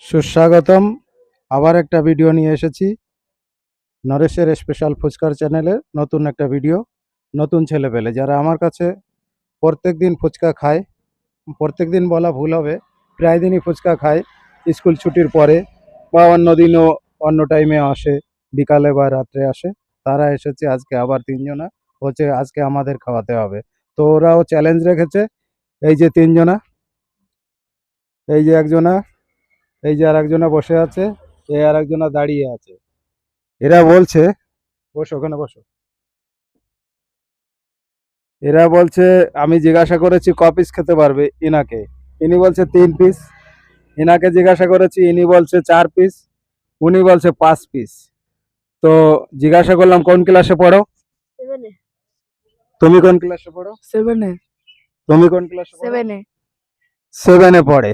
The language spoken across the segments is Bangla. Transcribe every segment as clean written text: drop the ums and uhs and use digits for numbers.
সুস্বাগতম। আবার একটা ভিডিও নিয়ে এসেছি নরেশের স্পেশাল ফুচকার চ্যানেলে। নতুন একটা ভিডিও, নতুন ছেলেপেলে যারা আমার কাছে প্রত্যেক দিন ফুচকা খায়। প্রত্যেক দিন বলা ভুল হবে, প্রায় দিনই ফুচকা খায় স্কুল ছুটির পরে বা অন্য দিনও, অন্য টাইমে আসে, বিকালে বা রাত্রে আসে। তারা এসেছে আজকে আবার তিনজনা, হচ্ছে আজকে আমাদের খাওয়াতে হবে। তো ওরাও চ্যালেঞ্জ রেখেছে। এই যে তিনজনা, এই যে একজনা, এই যে আর একজনা বসে আছে, এই আর একজনা দাঁড়িয়ে আছে। এরা বলছে, বসো ওখানে বসো। এরা বলছে, আমি জিজ্ঞাসা করেছি ক পিস খেতে পারবে ইনাকে, ইনি বলছে 3 পিস। ইনাকে জিজ্ঞাসা করেছি, ইনি বলছে 4 পিস, উনি বলছে 5 পিস। তো জিজ্ঞাসা করলাম কোন ক্লাসে পড়ো? সেভেনে। তুমি কোন ক্লাসে পড়ো? সেভেনে। তুমি কোন ক্লাসে পড়ো? সেভেনে। 7-এ পড়ে।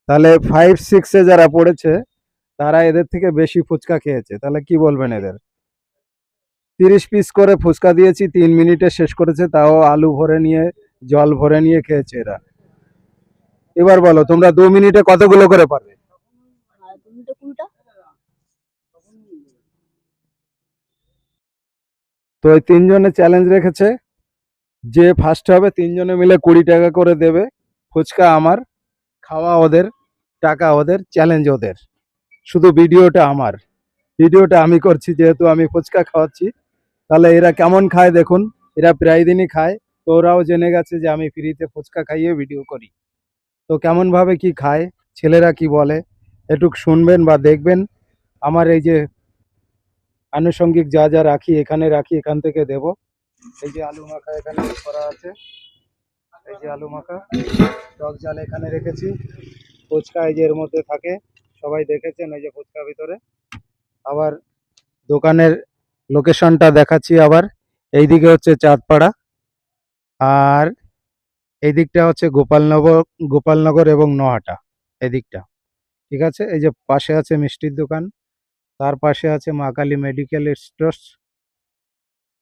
তাহলে 5-6-এ যারা পড়েছে তারা এদের থেকে বেশি ফুচকা খেয়েছে। তাহলে কি বলবেন এদের? 30 পিস করে ফুচকা দিয়েছি, 3 মিনিটে শেষ করেছে, তাও আলু ভরে নিয়ে, জল ভরে নিয়ে খেয়েছে এরা। এবার বলো তোমরা 2 মিনিটে কতগুলো করে পারবে? তুমি তো কোনটা? তো এই তিনজনে চ্যালেঞ্জ রেখেছে, যে ফার্স্ট হবে তিনজনে মিলে 20 টাকা করে দেবে। ফুচকা আমার, খাওয়া ওদের, টাকা ওদের, চ্যালেঞ্জ ওদের। শুধু ভিডিওটা আমার, ভিডিওটা আমি করছি যেহেতু আমি ফুচকা খাওয়াচ্ছি। তাহলে এরা কেমন খায় দেখুন। এরা প্রায় দিনই খায়, তো ওরাও জেনে গেছে যে আমি ফ্রিতে ফুচকা খাইয়ে ভিডিও করি। তো কেমন ভাবে কি খায়, ছেলেরা কি বলে, একটু শুনবেন বা দেখবেন। আমার এই যে আনুষঙ্গিক যা যা রাখি এখানে রাখি, এখান থেকে দেব। এই যে আলু মাখা এখানে করা আছে, এই যে আলু মাখা, টক জাল এখানে রেখেছি, ফুচকা এই যে এর মধ্যে থাকে, সবাই দেখেছেন এই যে ফুচকা ভিতরে। আবার দোকানের লোকেশনটা দেখাচ্ছি আবার। এইদিকে হচ্ছে চাঁদপাড়া, আর এই দিকটা হচ্ছে গোপালনগর, গোপালনগর এবং নোহাটা, এদিকটা। ঠিক আছে, এই যে পাশে আছে মিষ্টির দোকান, তার পাশে আছে মা কালী মেডিকেল স্টোর্স।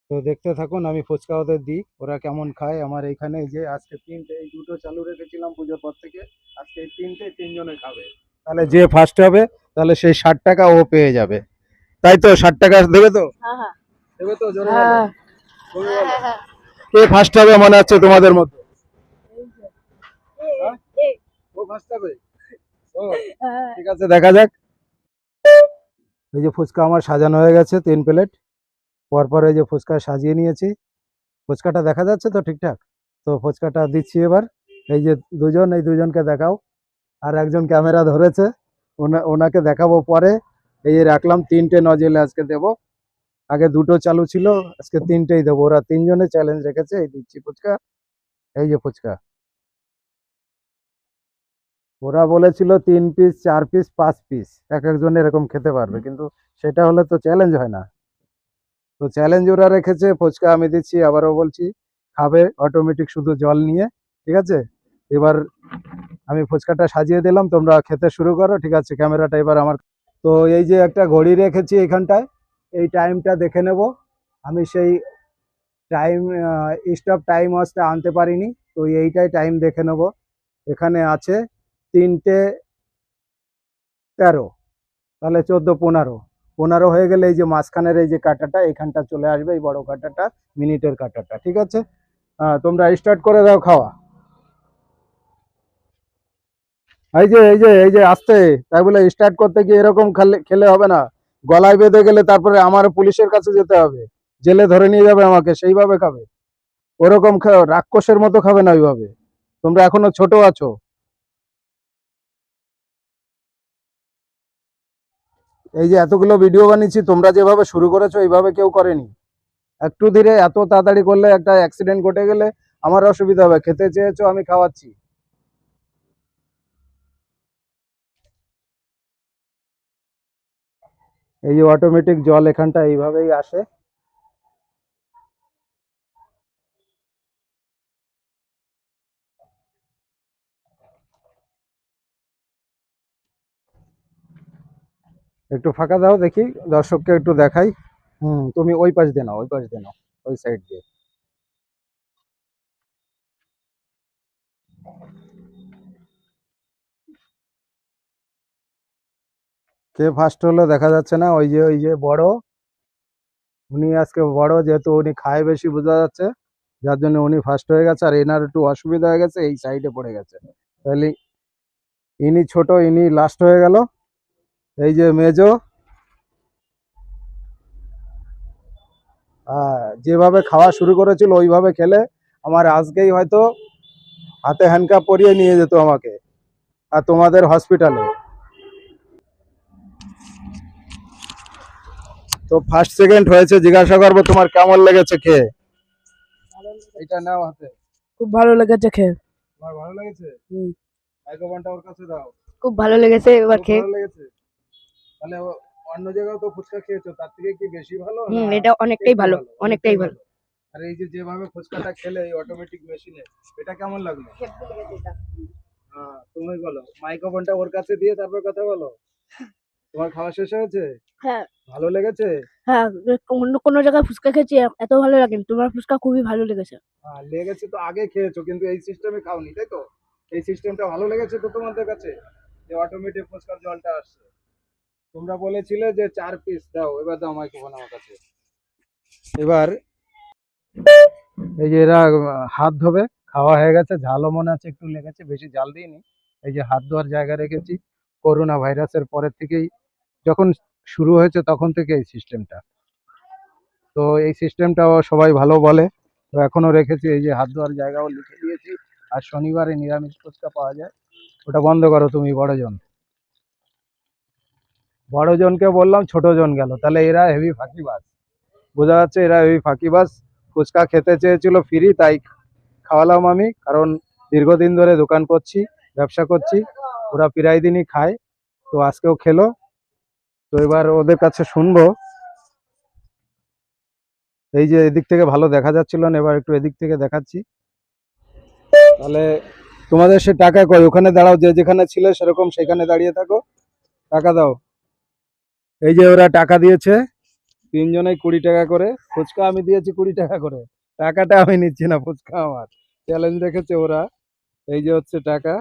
তো দেখতে থাকুন, আমি ফুচকা ওদের দিই, ওরা কেমন খায়। আমার এইখানে এই যে আজকে 3টে, এই 2টো চালু রেখেছিলাম পুজোর পর থেকে, আজকে এই 3টে, তিনজনে খাবে। তাহলে যে ফার্স্ট হবে তাহলে সেই 60 টাকা ও পেয়ে যাবে। তাই তো? 60 টাকা দেবে তো? হ্যাঁ হ্যাঁ দেবে তো? জোরে বলো, হ্যাঁ তুমি হ্যাঁ বলো। হ্যাঁ। কে ফার্স্ট হবে মনে হচ্ছে তোমাদের মধ্যে? এই যে, হ্যাঁ, এ, ও ফার্স্ট হবে। ও হ্যাঁ। ঠিক আছে, দেখা যাক। এই যে ফুচকা আমার সাজানো হয়ে গেছে 3 প্লেট, পরপর এই যে ফুচকা সাজিয়ে নিয়েছি। ফুচকাটা দেখা যাচ্ছে তো ঠিকঠাক? তো ফুচকাটা দিচ্ছি এবার। এই যে দুজন, এই দুজনকে দেখাও। আর একজন ক্যামেরা ধরেছে, ওনাকে দেখাবো পরে। এই যে রাখলাম 3টে নজেলে আজকে দেব। আগে 2টো চালু ছিল, আজকে 3টেই দেবো। ওরা তিনজনে চ্যালেঞ্জ রেখেছে। এই দিচ্ছি ফুচকা, এই যে ফুচকা। ওরা বলেছিল 3 পিস, 4 পিস, 5 পিস এক একজন এরকম খেতে পারবে, কিন্তু সেটা হলে তো চ্যালেঞ্জ হয় না। তো চ্যালেঞ্জ ওরা রেখেছে, ফুচকা আমি দিচ্ছি, আবারও বলছি খাবে অটোমেটিক শুধু জল নিয়ে। ঠিক আছে, এবার আমি ফুচকাটা সাজিয়ে দিলাম, তোমরা খেতে শুরু করো। ঠিক আছে, ক্যামেরাটা এবার আমার। তো এই যে একটা ঘড়ি রেখেছি এখানটায়, এই টাইমটা দেখে নেব। আমি সেই টাইম, স্টপ টাইম ওয়াচটা আনতে পারিনি, তো এইটাই টাইম দেখে নেব। এখানে আছে 3টে 13, তাহলে 14-15, 15 হয়ে গেলে এই যে মাঝখানের এই যে কাঁটাটা এখানটা চলে আসবে, এই বড় কাঁটাটা, মিনিটের কাঁটাটা। ঠিক আছে, তোমরা স্টার্ট করে দাও খাওয়া। এই যে আসতে, তাই বলে স্টার্ট করতে গিয়ে এরকম খেলে খেলে হবে না। গলায় বেঁধে গেলে তারপরে আমার পুলিশের কাছে যেতে হবে, জেলে ধরে নিয়ে যাবে আমাকে, সেইভাবে খাবে। ওরকম রাক্ষসের মতো খাবে না ওইভাবে, তোমরা এখনো ছোট আছো। এই যে এতগুলো ভিডিও বানিয়েছি, তোমরা যেভাবে শুরু করেছো এইভাবে কেউ করেনি। একটু ধীরে, এত তাড়াতাড়ি করলে একটা অ্যাক্সিডেন্ট ঘটে গেলে আমার অসুবিধা হবে। খেতে চেয়েছো, আমি খাওয়াচ্ছি। এই যে অটোমেটিক জল এখানটা এইভাবেই আসে। একটু ফাঁকা দাও দেখি, দর্শককে একটু দেখাই। তুমি ওই পাশ দিয়ে নাও, ওই পাশ দিয়ে নাও, ওই সাইড দিয়ে। কে ফার্স্ট হলো দেখা যাচ্ছে না, ওই যে বড়, উনি আজকে বড়, যেহেতু উনি খায় বেশি বোঝা যাচ্ছে, যার জন্য উনি ফার্স্ট হয়ে গেছে। আর এনার একটু অসুবিধা হয়ে গেছে, এই সাইডে পড়ে গেছে। তাহলে ইনি ছোট, ইনি লাস্ট হয়ে গেল। এই যে মেজো, যেভাবে খাওয়া শুরু করেছিল ওইভাবে খেলে আমার আজকেই হয়তো হাতে হ্যান্ডকাপ পরিয়ে নিয়ে যেত আমাকে আর তোমাদের হসপিটালে। তো ফার্স্ট সেকেন্ড হয়েছে, জিজ্ঞাসা করবো তোমার কেমন লেগেছে খেয়ে। এটা নাও হাতে। খুব ভালো লেগেছে খেয়ে। তোমার ভালো লেগেছে? মাইক্রোফোনটা ওর কাছে দাও। খুব ভালো লেগেছে এবার খুব খেয়ে। ভালো লেগেছে? তাহলে অন্য জায়গায় তো ফুচকা খেয়েছো, তার থেকে কি বেশি ভালো না এটা অনেকটাই একটু ভালো, ভালো? অনেকটাই ভালো। আর এই যে যেভাবে ফুচকাটা খেলে এই অটোমেটিক মেশিনে, এটা কেমন লাগলো? তুমি বলো, মাইক্রোফোনটা ওর কাছে দিয়ে তারপর কথা বলো। তোমার খাওয়া শেষ হয়েছে? হ্যাঁ ভালো লেগেছে? হ্যাঁ, অন্য কোনো জায়গায় ফুচকা খেয়েছি এত ভালো লাগেনি, তোমার ফুচকা খুবই ভালো লেগেছে। লেগেছে তো আগে খেয়েছো, কিন্তু এই সিস্টেমে খাওনি, তাই তো? এই সিস্টেমটা ভালো লেগেছে তো তোমাদের কাছে, যে অটোমেটিক ফুচকার জলটা আসছে। তোমরা বলেছিলে যে 4 পিস দাও, এবার দাও মাইক্রোফোন আমার কাছে। এবার এই যে এরা হাত ধোবে, খাওয়া হয়ে গেছে, ঝালও মনে আছে একটু লেগেছে, বেশি ঝাল দিইনি। এই যে হাত ধোয়ার জায়গা রেখেছি, করোনা ভাইরাসের পরের থেকেই, যখন শুরু হয়েছে তখন থেকে এই সিস্টেমটা। তো এই সিস্টেমটাও সবাই ভালো বলে, তো এখনো রেখেছি। এই যে হাত ধোয়ার জায়গাও লিখে দিয়েছি। আর শনিবারে নিরামিষ ফুচকা পাওয়া যায়, ওটা বন্ধ করো তুমি। বড়জনকে বললাম, ছোটজন গেল, তাহলে এরা হেভি ফাঁকিবাজ। বোঝা যাচ্ছে এরা হেভি ফাঁকিবাজ। ফুচকা খেতে চেয়েছিল ফ্রি, তাই খাওয়ালাম আমি, কারণ দীর্ঘদিন ধরে দোকান করছি, ব্যবসা করছি, ওরা প্রায় দিনই খায়, তো আজকেও খেলো। তো এবার ওদের কাছে শুনবো। এই যে এদিক থেকে ভালো দেখা যাচ্ছিল না, এবার একটু এদিক থেকে দেখাচ্ছি। তাহলে তোমাদের সে টাকা কই? ওখানে দাঁড়াও, যে যেখানে ছিলে সেরকম সেখানে দাঁড়িয়ে থাকো, টাকা দাও। এই যে ওরা টাকা দিয়েছে, 3 জনেই 20 টাকা করে। ফুচকা আমি দিয়েছি 20 টাকা করে, টাকাটা আমি নিচ্ছি না, ফুচকা আমার। চ্যালেঞ্জ রেখেছে ওরা। এই যে হচ্ছে টাকা,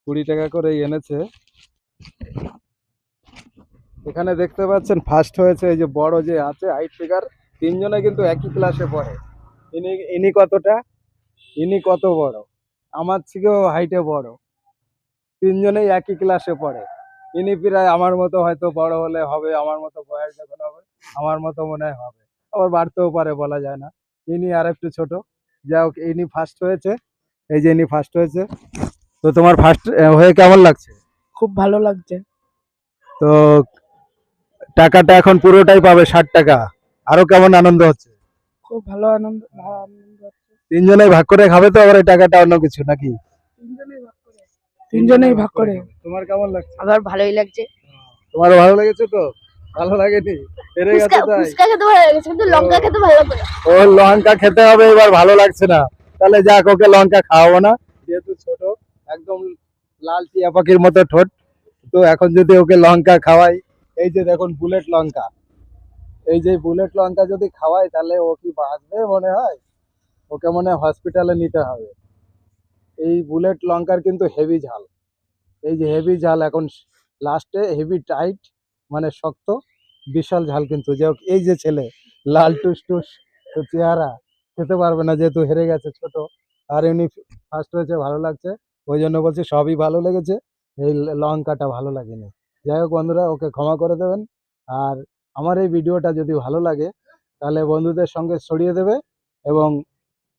20 টাকা করে এনেছে। এখানে দেখতে পাচ্ছেন ফার্স্ট হয়েছে এই যে বড় যে আছে হাইট ফিগার, 3 জনে কিন্তু একই ক্লাসে পড়ে। ইনি ইনি কতটা, ইনি কত বড়, আমার থেকেও হাইটে বড়, 3 জনেই একই ক্লাসে পড়ে। ইনি প্রায় আমার মতো, হয়তো বড় হলে হবে আমার মতো, বয়স যখন হবে আমার মতো মনে হয় হবে, আবার বাড়তেও পারে, বলা যায় না। ইনি আর একটু ছোট। যাই হোক, ইনি ফার্স্ট হয়েছে। এই যে ইনি ফার্স্ট হয়েছে। তো তোমার ফার্স্ট হয়ে কেমন লাগছে? খুব ভালো লাগছে। তো টাকাটা এখন পুরোটাই পাবে, 60 টাকা। আরো কেমন আনন্দ হচ্ছে? খুব ভালো আনন্দ হচ্ছে। 3 জনেই ভাগ করে খাবে তো, আবার এই টাকাটা অন্য কিছু নাকি? তিনজনেই ভাগ করে। তোমার কেমন লাগছে? আবার ভালোই লাগছে। তোমার ভালো লেগেছে তো? ভালো লাগেনি? হেরে গেছে তাই? ফুচকা খেতে ভালো লেগেছে, কিন্তু লঙ্কা খেতে ভালো লাগে না। ও লঙ্কা খেতে হবে, এবার ভালো লাগছে না। তাহলে যাক, ওকে লঙ্কা খাওয়াবো না, যেহেতু ছোট, একদম লাল টিয়া পাখির মতো ঠোঁট। তো এখন যদি ওকে লঙ্কা খাওয়াই, এই যে দেখুন বুলেট লঙ্কা, এই যে বুলেট লঙ্কা যদি খাওয়াই, তাহলে ও কি বাঁচবে মনে হয়? ওকে মনে হয় হসপিটালে নিতে হবে। এই বুলেট লঙ্কার কিন্তু হেভি ঝাল। এই যে হেভি ঝাল, এখন লাস্টে হেভি টাইট, মানে শক্ত, বিশাল ঝাল কিন্তু। যে এই যে ছেলে, লাল টুস টুস তো চেহারা, খেতে পারবে না যেহেতু হেরে গেছে ছোট। আর এমনি ফার্স্ট হয়েছে, ভালো লাগছে, ওই জন্য বলছি সবই ভালো লেগেছে, এই লঙ্কাটা ভালো লাগেনি। যাই হোক বন্ধুরা, ওকে ক্ষমা করে দেবেন। আর আমার এই ভিডিওটা যদি ভালো লাগে, তাহলে বন্ধুদের সঙ্গে ছড়িয়ে দেবে, এবং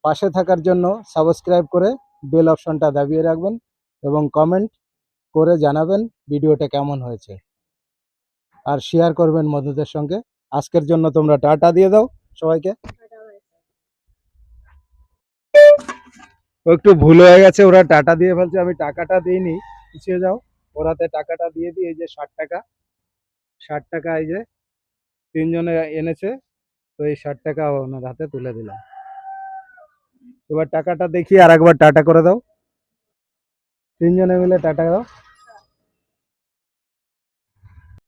পাশে থাকার জন্য সাবস্ক্রাইব করে বেল অপশনটা দাবিয়ে রাখবেন, এবং কমেন্ট করে জানাবেন ভিডিওটা কেমন হয়েছে, আর শেয়ার করবেন বন্ধুদের সঙ্গে। আজকের জন্য তোমরা টাটা দিয়ে দাও সবাইকে। ও একটু ভুল হয়ে গেছে, ওরা টাটা দিয়ে ফেলছে, আমি টাকাটা দিইনি, পিছিয়ে যাও। ওরাতে টাকাটা দিয়ে দিই। এই যে 60 টাকা, 60 টাকা, এই যে 3 জনে এনেছে, তো এই 60 টাকা ওনার হাতে তুলে দিলাম। এবার টাকাটা দেখি, আর একবার টাটা করে দাও, 3 জনে মিলে টাটা দাও।